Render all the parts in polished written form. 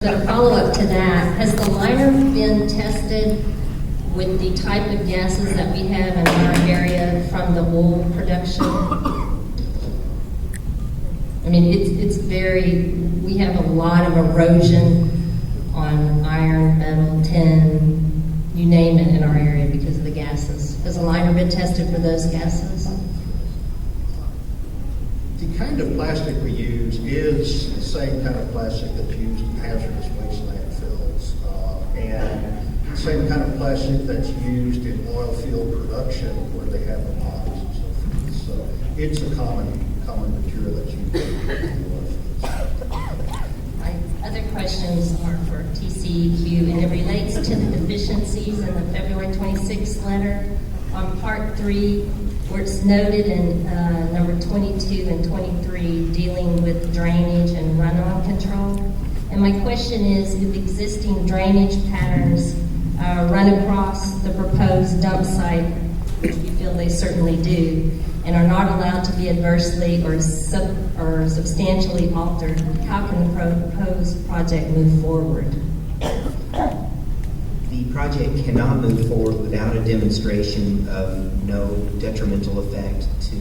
A follow-up to that, has the liner been tested with the type of gases that we have in our area from the wool production? I mean, it's very, we have a lot of erosion on iron, metal, tin, you name it in our area because of the gases. Has the liner been tested for those gases? The kind of plastic we use is the same kind of plastic that's used in hazardous waste landfills, and the same kind of plastic that's used in oil field production where they have the ponds and so forth. So it's a common material that's used in oil fields. My other questions are for TCEQ, and it relates to the deficiencies in the February 26th letter on Part 3, where it's noted in number 22 and 23 dealing with drainage and runoff control. And my question is, if existing drainage patterns run across the proposed dump site, which we feel they certainly do, and are not allowed to be adversely or substantially altered, how can the proposed project move forward? The project cannot move forward without a demonstration of no detrimental effect to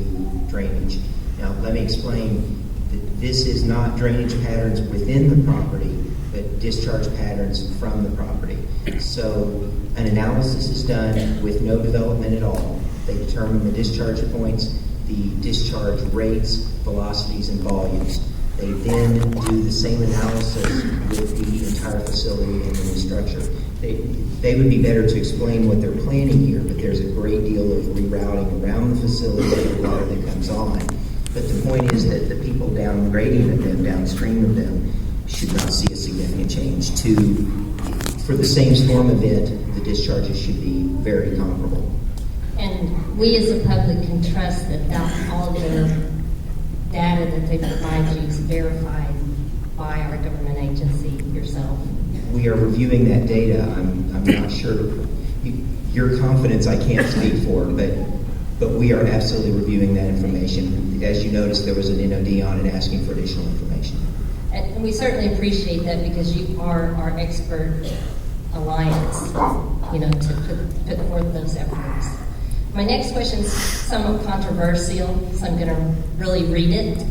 drainage. Now, let me explain that this is not drainage patterns within the property, but discharge patterns from the property. So an analysis is done with no development at all. They determine the discharge points, the discharge rates, velocities, and volumes. They then do the same analysis with the entire facility and the new structure. They would be better to explain what they're planning here, but there's a great deal of rerouting around the facility of the water that comes on. But the point is that the people downgrading of them, downstream of them, should not see a significant change. For the same storm event, the discharges should be very comparable. And we as a public can trust that all the data that they provide you is verified by our government agency, yourself. We are reviewing that data. I'm not sure. Your confidence I can't speak for, but we are absolutely reviewing that information. As you noticed, there was an NOD on it asking for additional information. And we certainly appreciate that because you are our expert alliance, to put forth those efforts. My next question is somewhat controversial, so I'm going to really read it.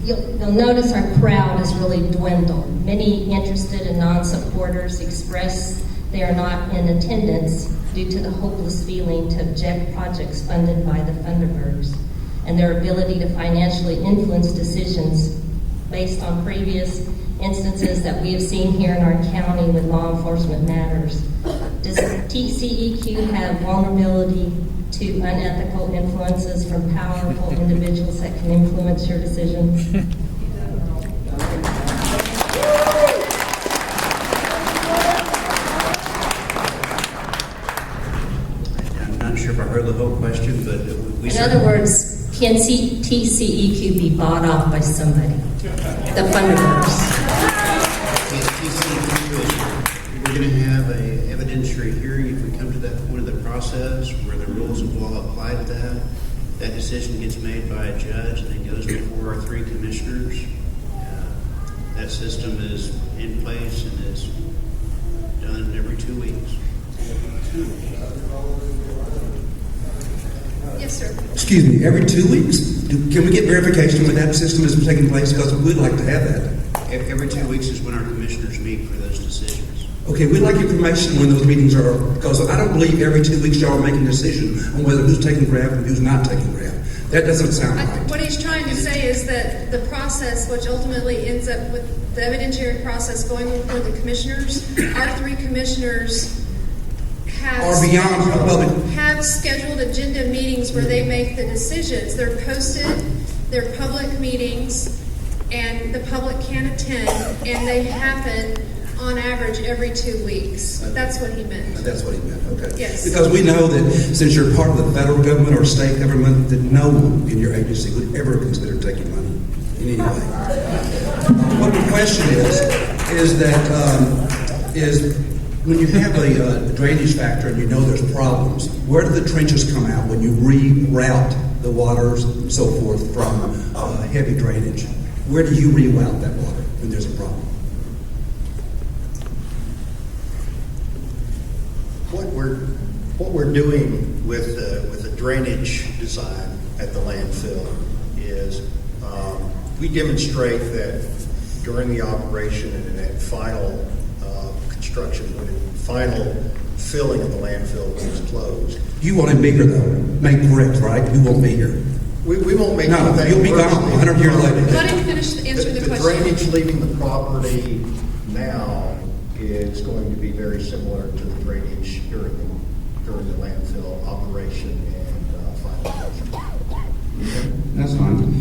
You'll notice our crowd has really dwindled. Many interested and non-supporters express they are not in attendance due to the hopeless feeling to object projects funded by the Thunderbergs and their ability to financially influence decisions based on previous instances that we have seen here in our county with law enforcement matters. Does TCEQ have vulnerability to unethical influences from powerful individuals that can influence your decisions? I'm not sure if I heard the whole question, but in other words, can TCEQ be bought off by somebody? The Thunderbergs. We're going to have an evidentiary hearing if we come to that point of the process where the rules of law apply to that. That decision gets made by a judge and then goes before our 3 commissioners. That system is in place and is done every 2 weeks. Yes, sir. Excuse me, every 2 weeks? Can we get verification when that system is taking place? Because we'd like to have that. Every 2 weeks is when our commissioners meet for those decisions. Okay, we'd like information when those meetings are, because I don't believe every 2 weeks y'all are making a decision on whether who's taking graft and who's not taking graft. That doesn't sound right. What he's trying to say is that the process, which ultimately ends up with the evidentiary process going before the commissioners, our 3 commissioners have scheduled agenda meetings where they make the decisions. They're posted, they're public meetings, and the public can attend, and they happen on average every 2 weeks. That's what he meant. That's what he meant, okay. Yes. Because we know that since you're part of the federal government or state government, that no one in your agency would ever consider taking money in any way. What the question is when you have a drainage factor and you know there's problems, where do the trenches come out when you reroute the waters and so forth from heavy drainage? Where do you reroute that water when there's a problem? what we're doing with the drainage design at the landfill is we demonstrate that during the operation and in that final construction, when the final filling of the landfill when it's closed. You want him bigger though. Make correct, right? You won't be here. We won't make No, anything you'll be worse gone than 100 years the later. Let him finish answering the The question. drainage leaving the property now is going to be very similar to the drainage during the landfill operation and final closure. That's fine.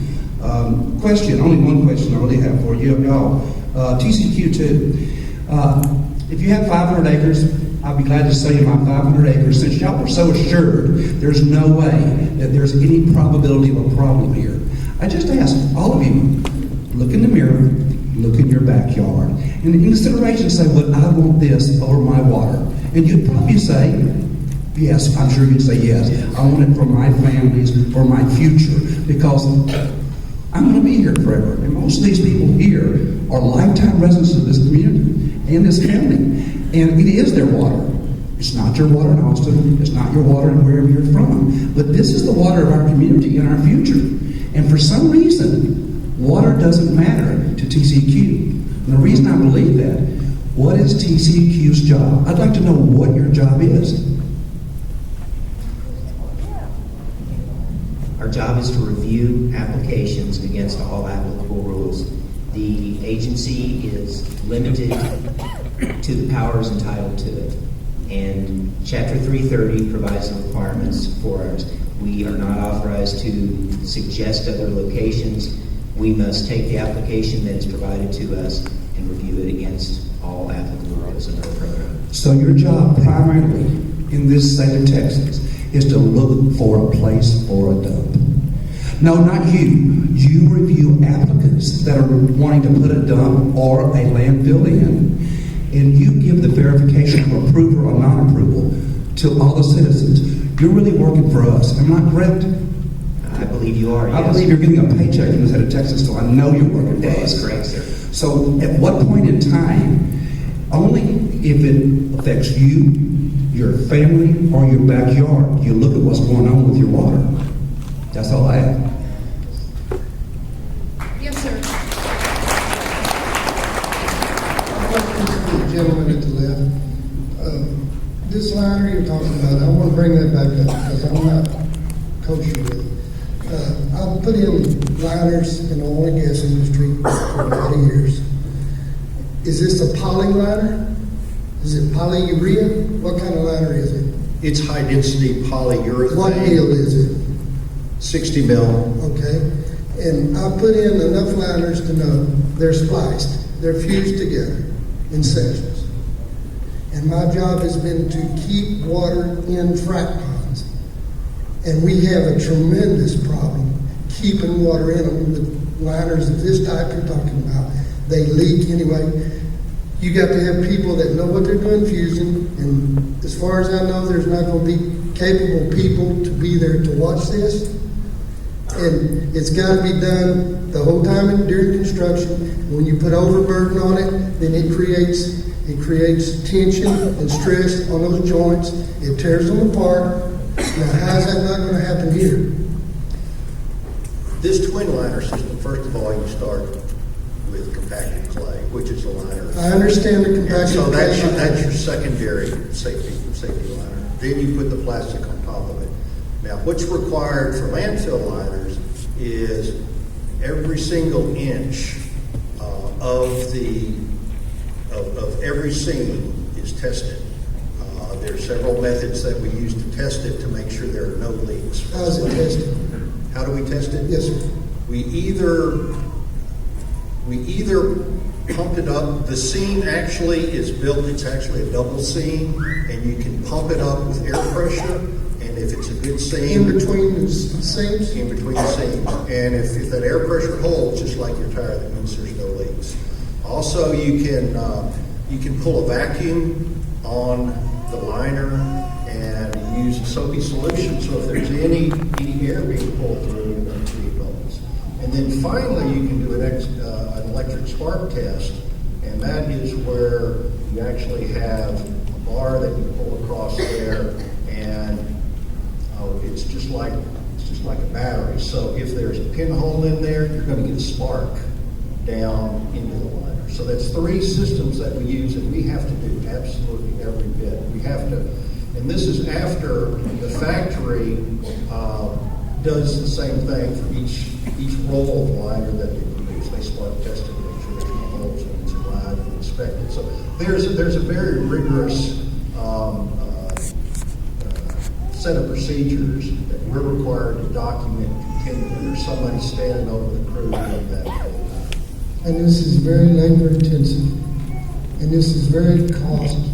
Question, only one question I really have for you, y'all. TCQ2. If you have 500 acres, I'll be glad to sell you my 500 acres. Since y'all are so assured, there's no way that there's any probability of a problem here. I just ask all of you, look in the mirror, look in your backyard, and in consideration say, would I want this over my water? And you'd probably say, yes, I'm sure you'd say yes. I want it for my families, for my future, because I'm going to be here forever. And most of these people here are lifetime residents of this community and this county. And it is their water. It's not your water in Austin. It's not your water in wherever you're from. But this is the water of our community and our future. And for some reason, water doesn't matter to TCQ. And the reason I believe that, what is TCQ's job? I'd like to know what your job is. Our job is to review applications against all applicable rules. The agency is limited to the powers entitled to it. And Chapter 330 provides the requirements for us. We are not authorized to suggest other locations. We must take the application that is provided to us and review it against all applicable rules in our program. So your job primarily in this state of Texas is to look for a place for a dump. No, not you. You review applicants that are wanting to put a dump or a landfill in, and you give the verification of approval or non-approval to all the citizens. You're really working for us. Am I correct? I believe you are, yes. I believe you're getting a paycheck from the state of Texas, so I know you're working for That us. is correct, sir. So at what point in time, only if it affects you, your family, or your backyard, you look at what's going on with your water. That's all I have. Yes, sir. Questions for the gentleman at the left. This liner you're talking about, I want to bring that back up because I'm not kosher with it. I've put in liners in the oil and gas industry for a lot of years. Is this a poly liner? Is it polyurea? What kind of liner is it? It's high density polyurethane. What deal is it? 60 mil. Okay. And I've put in enough liners to know they're spliced. They're fused together in sections. And my job has been to keep water in frac ponds. And we have a tremendous problem keeping water in them with liners of this type you're talking about. They leak anyway. You got to have people that know what they're doing fusing. And as far as I know, there's not going to be capable people to be there to watch this. And it's got to be done the whole time during construction. When you put overburden on it, then it creates tension and stress on those joints. It tears them apart. Now, how is that not going to happen here? This twin liner system, first of all, you start with compacted clay, which is a liner. I understand the compacted So clay. that's your secondary safety liner. Then you put the plastic on top of it. Now, what's required for landfill liners is every single inch of every seam is tested. There are several methods that we use to test it to make sure there are no leaks. How is it tested? How do we test it? Yes, sir. We either pump it up. The seam actually is built, it's actually a double seam, and you can pump it up with air pressure, and if it's a good seam... In between the seams? In between the seams. And if that air pressure holds, just like your tire, that means there's no leaks. Also, you can pull a vacuum on the liner and use a soapy solution, so if there's any air being pulled through, you don't see bubbles. And then finally, you can do an electric spark test And that is where you actually have a bar that you pull across there, and it's just like a battery. So if there's a pinhole in there, you're going to get a spark down into the liner. So that's 3 systems that we use, and we have to do absolutely every bit. We have to, and this is after the factory does the same thing for each roll of liner that they produce. They spark test it, make sure there's no holes when it's arrived and inspected. So there's a very rigorous set of procedures that we're required to document continually. There's somebody standing over the crew doing that all the time. And this is very labor intensive, and this is very costly.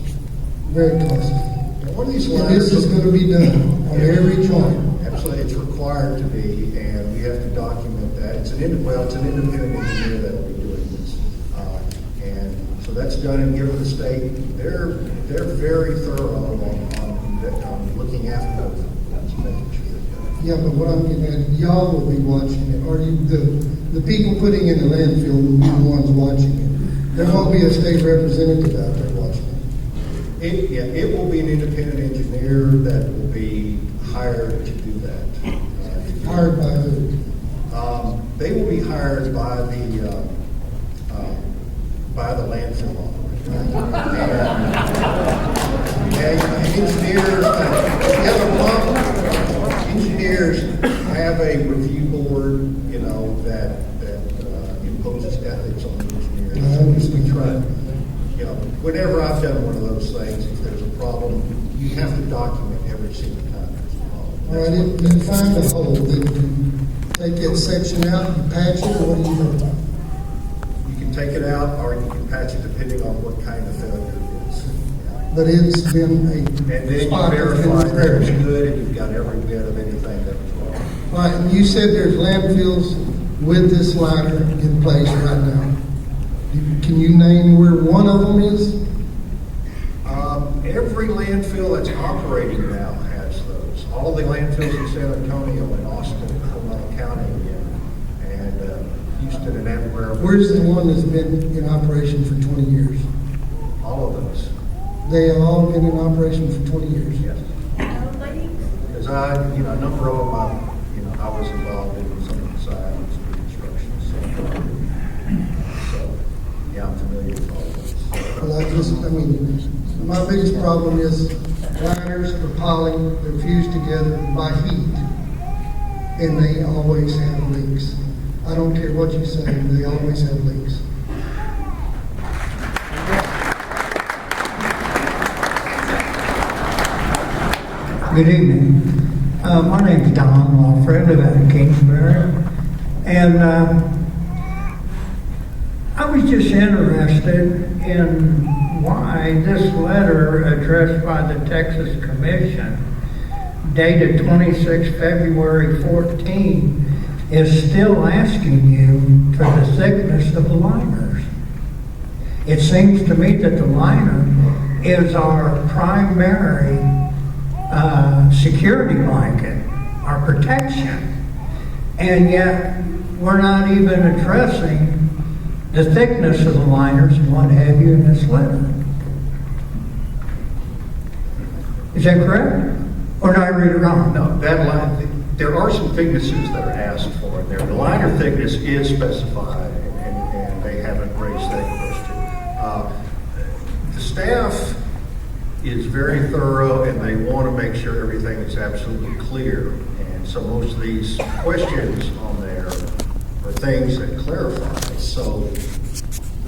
And one of these And liners, this is going to be done on every joint. absolutely, it's required to be, and we have to document that. It's an independent engineer that will be doing this, and so that's done. And given the state, they're very thorough on looking after those, making sure they're done. Yeah, but what I'm getting at, y'all will be watching it, or the people putting in the landfill will be the ones watching it. There won't be a state representative out there watching it. It will be an independent engineer that will be hired to do that. Hired by who? They will be hired by the landfill operator. And engineers, if you have a problem, engineers have a review board, that imposes ethics on the engineers. I understand. We try, whenever I've done one of those things, if there's a problem, you have to document every single time there's a problem. All right, if you find a hole, then you take that section out, you patch it, or what do you do? You can take it out, or you can patch it depending on what kind of failure it is. But it's been a And then you spot that's been verify that it's repaired. good, and you've got every bit of anything that was wrong. All right, and you said there's landfills with this liner in place right now. Can you name where one of them is? Every landfill that's operating now has those. All the landfills in San Antonio and Austin, Comal County, and Houston and everywhere. Where's the one that's been in operation for 20 years? All of those. They have all been in operation for 20 years. Yes. Because a number of them, I was involved in some of the side of some construction. So, yeah, I'm familiar with all of those. Well, my biggest problem is liners are piling, they're fused together by heat, and they always have leaks. I don't care what you say, they always have leaks. Good evening. My name's Don Lawford. I live out in Kingsbury. And I was just interested in why this letter addressed by the Texas Commission, dated 26 February 14, is still asking you for the thickness of the liners. It seems to me that the liner is our primary security blanket, our protection, and yet we're not even addressing the thickness of the liners and what have you in this letter. Is that correct? Or did I read it wrong? No, there are some thicknesses that are asked for in there. The liner thickness is specified, and they haven't raised that question. The staff is very thorough, and they want to make sure everything is absolutely clear. And so most of these questions on there are things that clarify. So,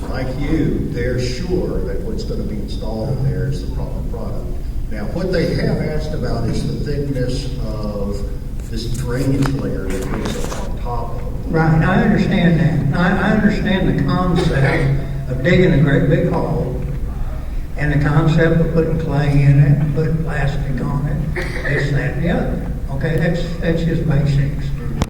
like you, they're sure that what's going to be installed in there is the proper product. Now, what they have asked about is the thickness of this drainage layer that goes up on top of it. Right, I understand that. I understand the concept of digging a great big hole and the concept of putting clay in it, putting plastic on it, this, that, and the other. Okay, that's just basics.